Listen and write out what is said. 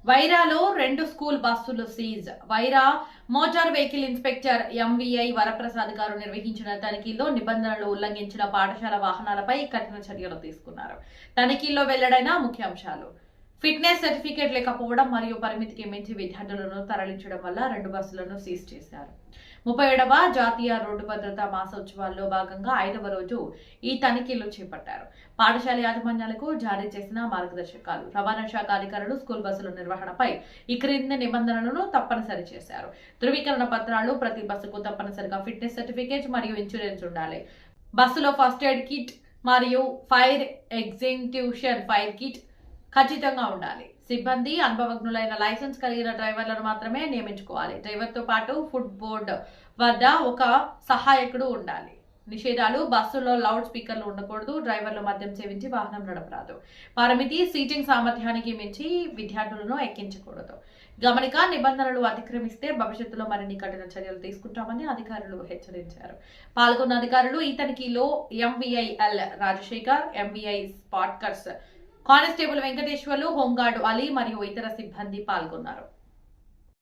వైరాలో 2 school బస్సులు seize. Wyra motor vehicle inspector MVI Varaprasad గారు నిర్వహించిన తనిఖీల్లో నిబంధనలు ఉల్లంఘించిన పాఠశాల వాహనాలపై కఠిన చర్యలు తీసుకున్నారు. తనిఖీల్లో వెల్లడైన ముఖ్యాంశాలు: ఫిట్నెస్ సర్టిఫికేట్ లేకపోవడం మరియు పరిమితికి మించి విద్యార్థులను తరలించడం వల్ల 2 బస్సులను సీజ్ చేశారు. 37వ జాతీయ రోడ్డు భద్రతా మాసోత్సవాల్లో భాగంగా 5వ రోజు ఈ తనిఖీలు చేపట్టారు. పాఠశాల యాజమాన్యాలకు జారీ చేసిన మార్గదర్శకాలు: రవాణా శాఖ అధికారులు స్కూల్ బస్సుల నిర్వహణపై ఈ క్రింది నిబంధనలను తప్పనిసరి చేశారు. ధృవీకరణ పత్రాలు: ప్రతి బస్సుకు తప్పనిసరిగా ఫిట్నెస్ సర్టిఫికేట్ మరియు ఇన్సూరెన్స్ ఉండాలి. బస్సులో ఫస్ట్ ఎయిడ్ కిట్ మరియు ఫైర్ ఎగ్జింక్యూషన్ ఫైర్ కిట్ ఖచ్చితంగా ఉండాలి. సిబ్బంది అనుభవజ్ఞులైన లైసెన్స్ కలిగిన డ్రైవర్లను మాత్రమే నియమించుకోవాలి. డ్రైవర్తో పాటు ఫుడ్ బోర్డు వద్ద ఒక సహాయకుడు ఉండాలి. నిషేధాలు: బస్సులో లౌడ్ స్పీకర్లు ఉండకూడదు. డ్రైవర్లు మద్యం సేవించి వాహనం నడపరాదు. పరిమితి: సీటింగ్ సామర్థ్యానికి మించి విద్యార్థులను ఎక్కించకూడదు. గమనిక: నిబంధనలు అతిక్రమిస్తే భవిష్యత్తులో మరిన్ని కఠిన చర్యలు తీసుకుంటామని అధికారులు హెచ్చరించారు. పాల్గొన్న అధికారులు ఈ తనిఖీలో ఎంవీఐఎల్ రాజశేఖర్, ఎంవీఐ స్పాట్కర్స్ కానిస్టేబుల్ వెంకటేశ్వర్లు, హోంగార్డు అలీ మరియు ఇతర సిబ్బంది పాల్గొన్నారు.